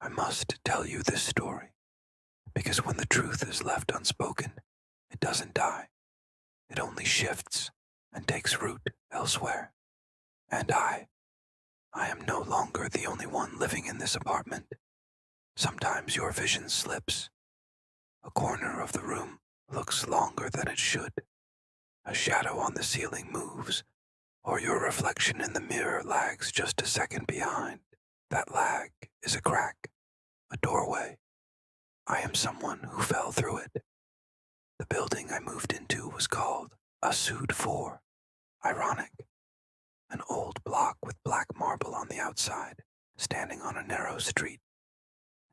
I must tell you this story, because when the truth is left unspoken, it doesn't die. It only shifts and takes root elsewhere. And I am no longer the only one living in this apartment. Sometimes your vision slips. A corner of the room looks longer than it should. A shadow on the ceiling moves, or your reflection in the mirror lags just a second behind. That lag is a crack, a doorway. I am someone who fell through it. The building I moved into was called a Sud 4. Ironic. An old block with black marble on the outside, standing on a narrow street.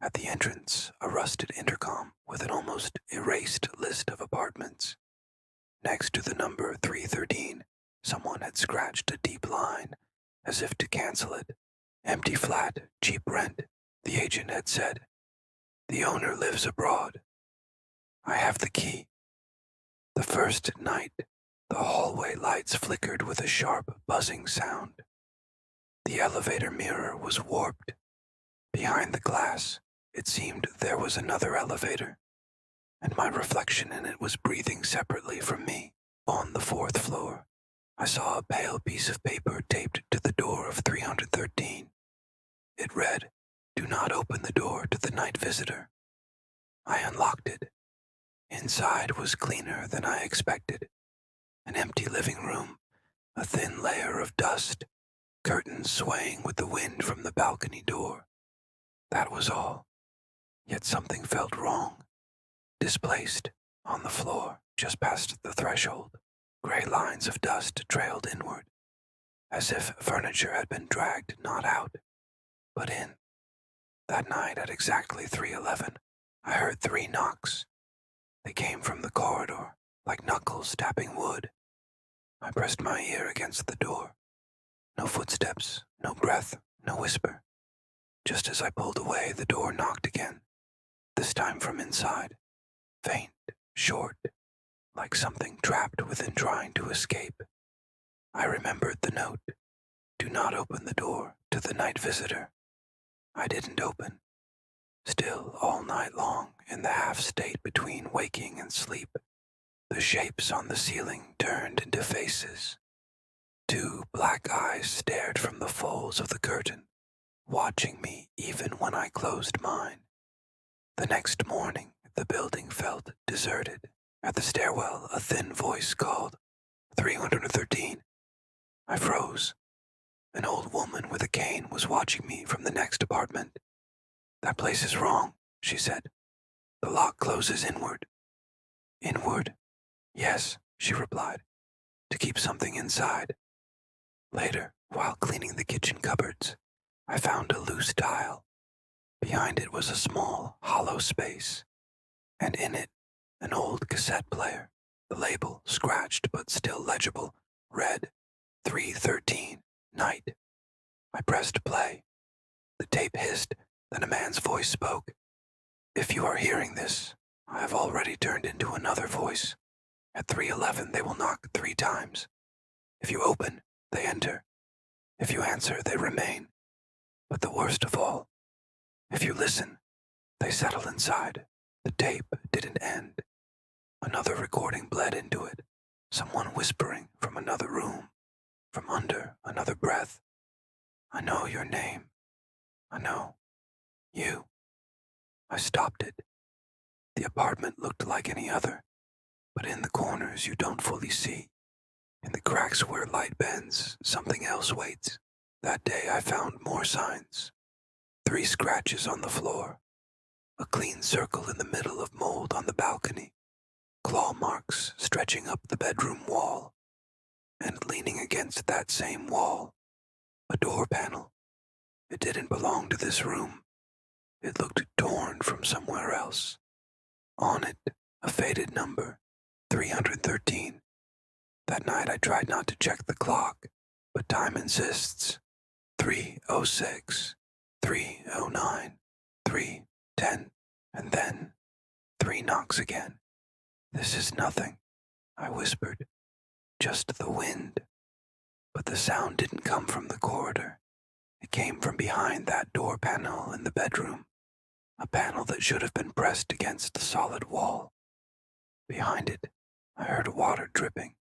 At the entrance, a rusted intercom with an almost erased list of apartments. Next to the number 313, someone had scratched a deep line, as if to cancel it. Empty flat, cheap rent, the agent had said. The owner lives abroad. I have the key. The first night, the hallway lights flickered with a sharp, buzzing sound. The elevator mirror was warped. Behind the glass, it seemed there was another elevator, and my reflection in it was breathing separately from me. On the fourth floor, I saw a pale piece of paper taped to the door of 313. It read, "Do not open the door to the night visitor." I unlocked it. Inside was cleaner than I expected. An empty living room, a thin layer of dust, curtains swaying with the wind from the balcony door. That was all. Yet something felt wrong. Displaced, on the floor, just past the threshold, gray lines of dust trailed inward, as if furniture had been dragged not out, but in. That night at exactly 3:11, I heard 3 knocks. They came from the corridor, like knuckles tapping wood. I pressed my ear against the door. No footsteps, no breath, no whisper. Just as I pulled away, the door knocked again, this time from inside. Faint, short, like something trapped within trying to escape. I remembered the note. Do not open the door to the night visitor. I didn't open. Still all night long, in the half-state between waking and sleep, the shapes on the ceiling turned into faces. 2 black eyes stared from the folds of the curtain, watching me even when I closed mine. The next morning, the building felt deserted. At the stairwell, a thin voice called, 313. I froze. An old woman with a cane was watching me from the next apartment. That place is wrong, she said. The lock closes inward. Inward? Yes, she replied, to keep something inside. Later, while cleaning the kitchen cupboards, I found a loose tile. Behind it was a small, hollow space, and in it, an old cassette player. The label, scratched but still legible, read 313, night. I pressed play. The tape hissed, then a man's voice spoke. If you are hearing this, I have already turned into another voice. At 3:11 they will knock 3 times. If you open, they enter. If you answer, they remain. But the worst of all, if you listen, they settle inside. The tape didn't end. Another recording bled into it, someone whispering from another room, from under another breath. I know your name. I know. You. I stopped it. The apartment looked like any other, but in the corners you don't fully see. In the cracks where light bends, something else waits. That day I found more signs. 3 scratches on the floor, a clean circle in the middle of mold on the balcony, claw marks stretching up the bedroom wall, and leaning against that same wall, a door panel. It didn't belong to this room. It looked torn from somewhere else. On it, a faded number, 313. That night I tried not to check the clock, but time insists. 3:06, 3:09, 3:10, and then 3 knocks again. This is nothing, I whispered. Just the wind. But the sound didn't come from the corridor. It came from behind that door panel in the bedroom. a panel that should have been pressed against the solid wall. Behind it, I heard water dripping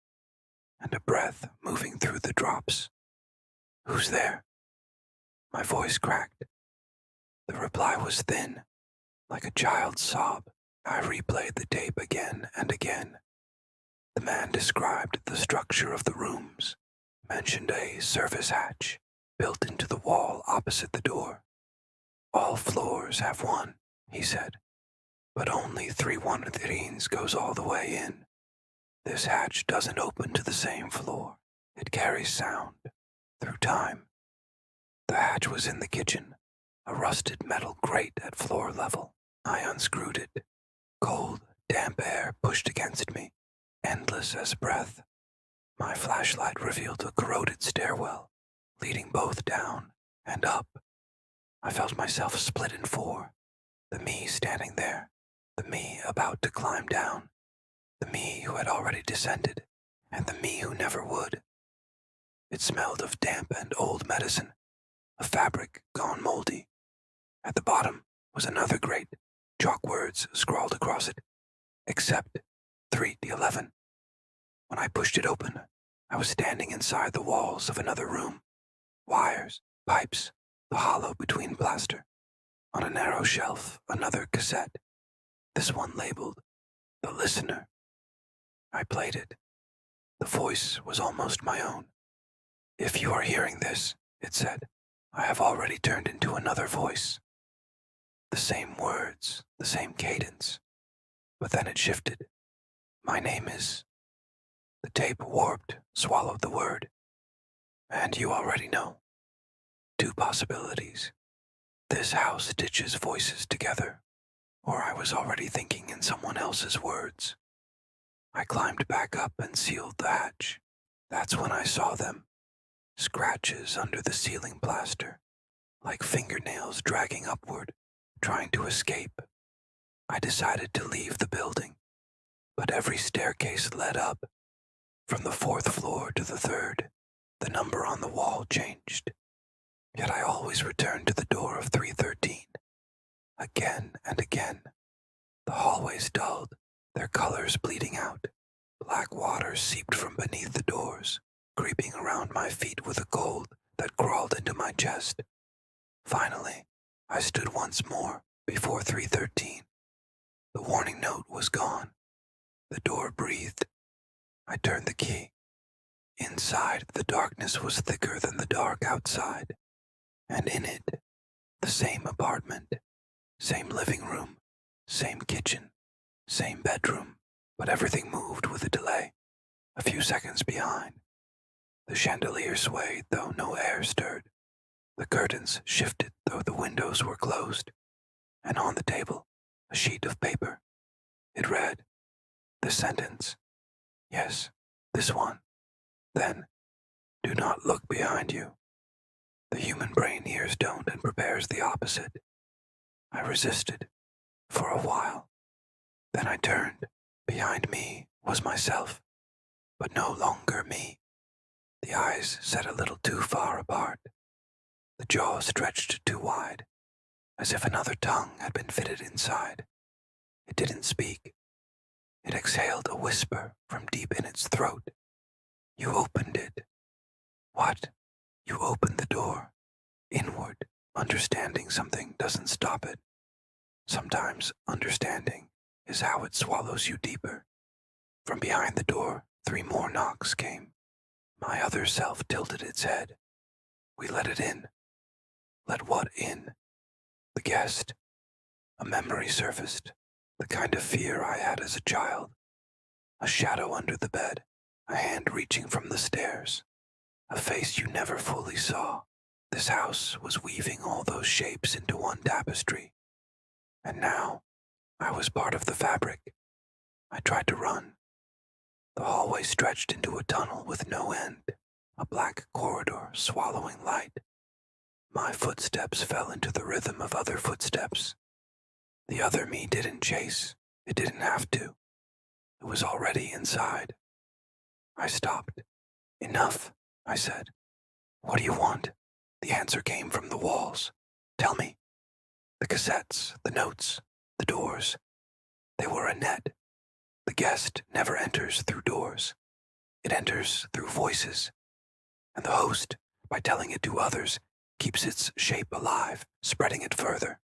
and a breath moving through the drops. "Who's there?" My voice cracked. The reply was thin, like a child's sob. I replayed the tape again and again. The man described the structure of the rooms, mentioned a service hatch built into the wall opposite the door. "All floors have one," he said, "but only 313's goes all the way in. This hatch doesn't open to the same floor. It carries sound through time." The hatch was in the kitchen, a rusted metal grate at floor level. I unscrewed it. Cold, damp air pushed against me, endless as breath. My flashlight revealed a corroded stairwell, leading both down and up. I felt myself split in four. The me standing there, the me about to climb down, the me who had already descended, and the me who never would. It smelled of damp and old medicine, a fabric gone moldy. At the bottom was another grate, chalk words scrawled across it, "Except 3D11. When I pushed it open, I was standing inside the walls of another room. Wires, pipes, the hollow between plaster. On a narrow shelf, another cassette. This one labeled, "The Listener." I played it. The voice was almost my own. "If you are hearing this," it said, "I have already turned into another voice." The same words, the same cadence. But then it shifted. "My name is..." The tape warped, swallowed the word. "And you already know." Two possibilities. This house stitches voices together, or I was already thinking in someone else's words. I climbed back up and sealed the hatch. That's when I saw them. Scratches under the ceiling plaster, like fingernails dragging upward, trying to escape. I decided to leave the building, but every staircase led up. From the 4th floor to the 3rd, the number on the wall changed. Yet I always returned to the door of 313. Again and again. The hallways dulled, their colors bleeding out. Black water seeped from beneath the doors, creeping around my feet with a cold that crawled into my chest. Finally, I stood once more before 313. The warning note was gone. The door breathed. I turned the key. Inside, the darkness was thicker than the dark outside. And in it, the same apartment, same living room, same kitchen, same bedroom, but everything moved with a delay, a few seconds behind. The chandelier swayed, though no air stirred. The curtains shifted, though the windows were closed. And on the table, a sheet of paper. It read, the sentence. Yes, this one. Then, do not look behind you. The human brain hears don't and prepares the opposite. I resisted, for a while. Then I turned. Behind me was myself, but no longer me. The eyes set a little too far apart. The jaw stretched too wide, as if another tongue had been fitted inside. It didn't speak. It exhaled a whisper from deep in its throat. You opened it. What? You opened the door. Inward, understanding something doesn't stop it. Sometimes understanding is how it swallows you deeper. From behind the door, 3 more knocks came. My other self tilted its head. We let it in. Let what in? The guest. A memory surfaced, the kind of fear I had as a child. A shadow under the bed, a hand reaching from the stairs, a face you never fully saw. This house was weaving all those shapes into one tapestry. And now, I was part of the fabric. I tried to run. The hallway stretched into a tunnel with no end, a black corridor swallowing light. My footsteps fell into the rhythm of other footsteps. The other me didn't chase. It didn't have to. It was already inside. I stopped. Enough, I said. What do you want? The answer came from the walls. Tell me. The cassettes, the notes, the doors, they were a net. The guest never enters through doors. It enters through voices. And the host, by telling it to others, keeps its shape alive, spreading it further.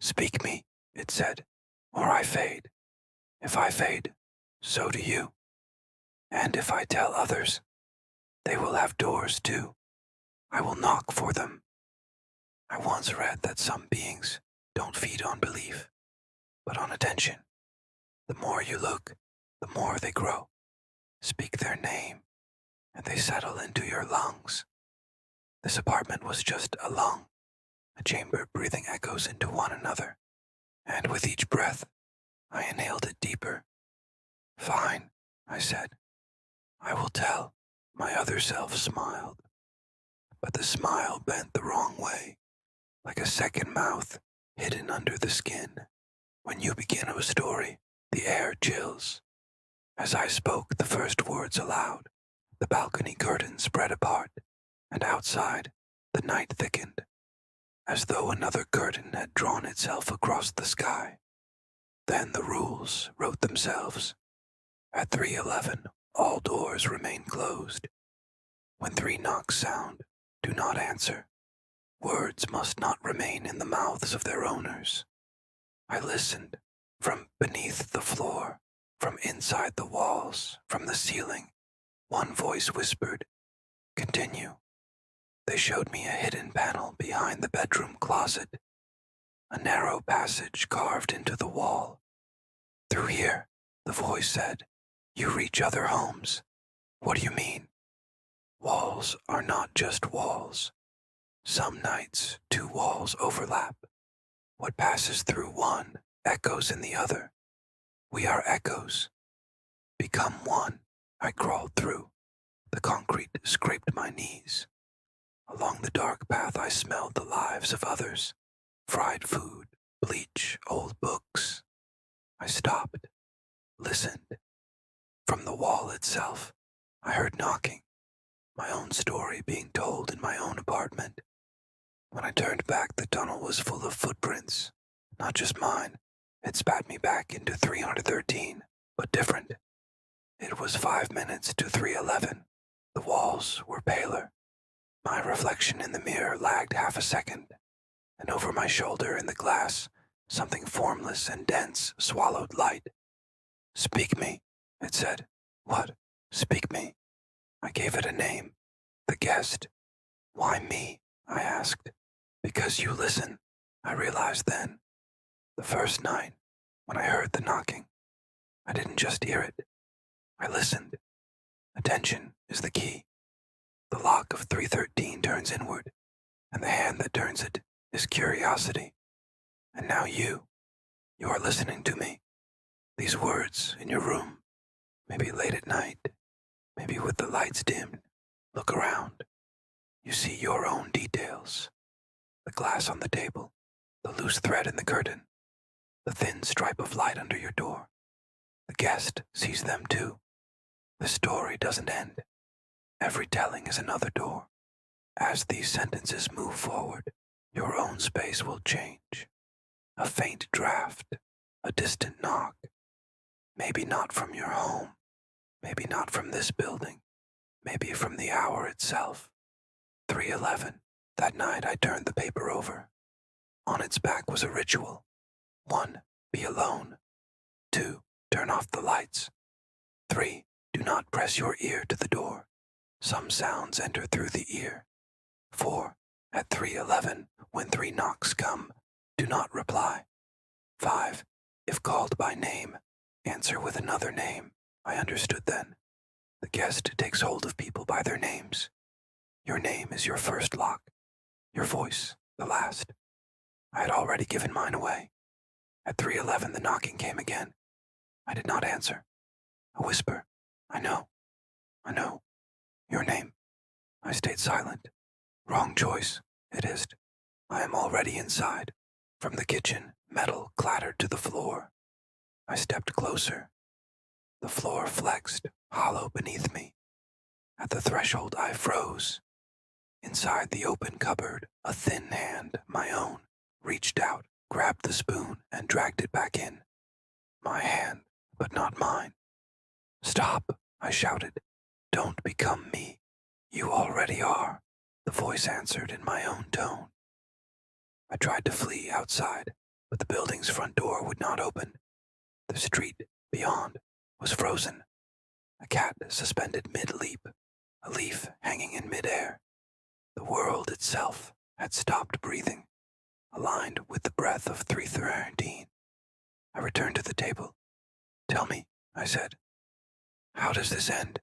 Speak me, it said, or I fade. If I fade, so do you. And if I tell others, they will have doors too. I will knock for them. I once read that some beings don't feed on belief, but on attention. The more you look, the more they grow. Speak their name, and they settle into your lungs. This apartment was just a lung, a chamber breathing echoes into one another, and with each breath, I inhaled it deeper. Fine, I said. I will tell. My other self smiled. But the smile bent the wrong way, like a second mouth hidden under the skin. When you begin a story, the air chills. As I spoke the first words aloud, the balcony curtains spread apart, and outside, the night thickened, as though another curtain had drawn itself across the sky. Then the rules wrote themselves. At 3:11, all doors remain closed. When 3 knocks sound, do not answer. Words must not remain in the mouths of their owners. I listened, from beneath the floor, from inside the walls, from the ceiling. One voice whispered, "Continue." They showed me a hidden panel behind the bedroom closet, a narrow passage carved into the wall. "Through here," the voice said, "you reach other homes." What do you mean? Walls are not just walls. Some nights, 2 walls overlap. What passes through one echoes in the other. We are echoes. Become one. I crawled through. The concrete scraped my knees. Along the dark path I smelled the lives of others. Fried food, bleach, old books. I stopped, listened. From the wall itself, I heard knocking, my own story being told in my own apartment. When I turned back, the tunnel was full of footprints, not just mine. It spat me back into 313, but different. It was 5 minutes to 3:11. The walls were paler. My reflection in the mirror lagged half a second, and over my shoulder in the glass, something formless and dense swallowed light. "Speak me," it said. "What? Speak me." I gave it a name. The guest. "Why me?" I asked. "Because you listen," I realized then. The first night, when I heard the knocking, I didn't just hear it. I listened. Attention is the key. The lock of 313 turns inward, and the hand that turns it is curiosity. And now you are listening to me. These words in your room, maybe late at night, maybe with the lights dimmed. Look around. You see your own details. The glass on the table, the loose thread in the curtain, the thin stripe of light under your door. The guest sees them too. The story doesn't end. Every telling is another door. As these sentences move forward, your own space will change. A faint draft, a distant knock. Maybe not from your home, maybe not from this building, maybe from the hour itself. 3:11. That night I turned the paper over. On its back was a ritual. 1. Be alone. 2. Turn off the lights. 3. Do not press your ear to the door. Some sounds enter through the ear. 4. At 3:11, when 3 knocks come, do not reply. 5. If called by name, answer with another name. I understood then. The guest takes hold of people by their names. Your name is your first lock. Your voice, the last. I had already given mine away. At 3:11, the knocking came again. I did not answer. A whisper. I know. Your name. I stayed silent. Wrong choice, it hissed. I am already inside. From the kitchen, metal clattered to the floor. I stepped closer. The floor flexed, hollow beneath me. At the threshold, I froze. Inside the open cupboard, a thin hand, my own, reached out. grabbed the spoon, and dragged it back in. My hand, but not mine. Stop, I shouted. Don't become me. You already are, the voice answered in my own tone. I tried to flee outside, but the building's front door would not open. The street beyond was frozen. A cat suspended mid-leap, a leaf hanging in mid-air. The world itself had stopped breathing, aligned with the breath of 313. I returned to the table. Tell me, I said, how does this end?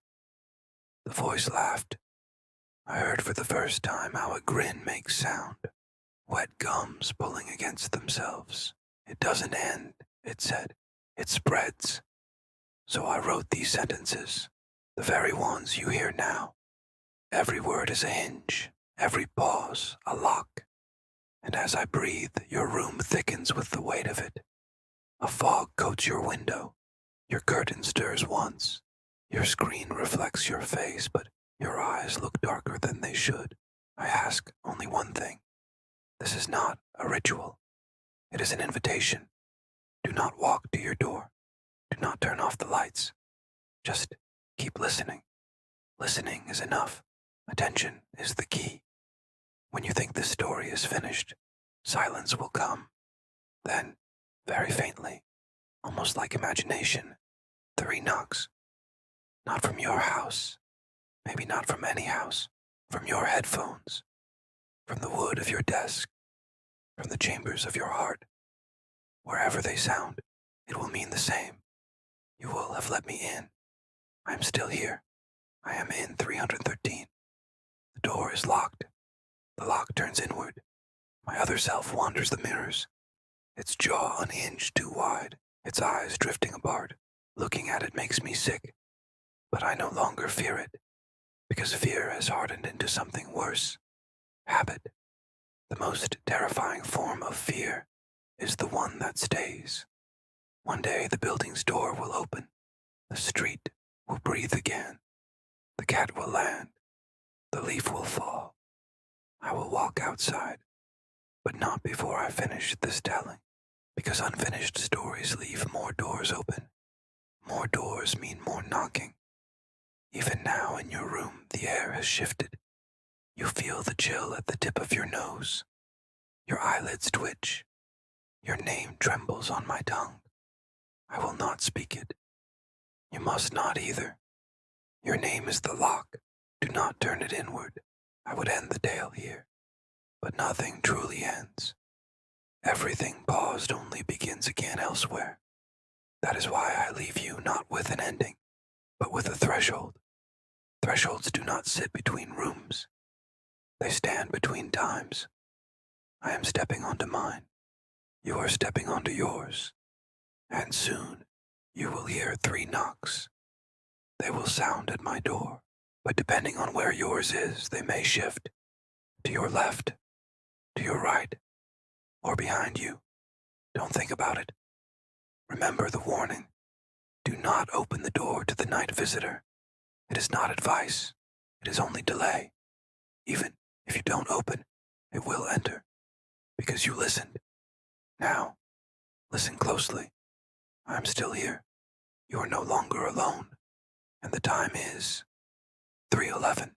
The voice laughed. I heard for the first time how a grin makes sound. Wet gums pulling against themselves. It doesn't end, it said. It spreads. So I wrote these sentences, the very ones you hear now. Every word is a hinge, every pause a lock. And as I breathe, your room thickens with the weight of it. A fog coats your window. Your curtain stirs once. Your screen reflects your face, but your eyes look darker than they should. I ask only one thing. This is not a ritual. It is an invitation. Do not walk to your door. Do not turn off the lights. Just keep listening. Listening is enough. Attention is the key. When you think this story is finished, silence will come. Then, very faintly, almost like imagination, 3 knocks. Not from your house, maybe not from any house, from your headphones, from the wood of your desk, from the chambers of your heart. Wherever they sound, it will mean the same. You will have let me in. I am still here. I am in 313. The door is locked. The lock turns inward. My other self wanders the mirrors. Its jaw unhinged too wide, its eyes drifting apart. Looking at it makes me sick. But I no longer fear it, because fear has hardened into something worse. Habit. The most terrifying form of fear is the one that stays. One day the building's door will open. The street will breathe again. The cat will land. The leaf will fall. I will walk outside, but not before I finish this telling, because unfinished stories leave more doors open. More doors mean more knocking. Even now in your room, the air has shifted. You feel the chill at the tip of your nose. Your eyelids twitch. Your name trembles on my tongue. I will not speak it. You must not either. Your name is the lock. Do not turn it inward. I would end the tale here. But nothing truly ends. Everything paused only begins again elsewhere. That is why I leave you not with an ending, but with a threshold. Thresholds do not sit between rooms. They stand between times. I am stepping onto mine. You are stepping onto yours. And soon you will hear 3 knocks. They will sound at my door, but depending on where yours is, they may shift. To your left, to your right, or behind you. Don't think about it. Remember the warning. Do not open the door to the night visitor. It is not advice. It is only delay. Even if you don't open, it will enter, because you listened. Now, listen closely. I'm still here. You are no longer alone, and the time is 3:11.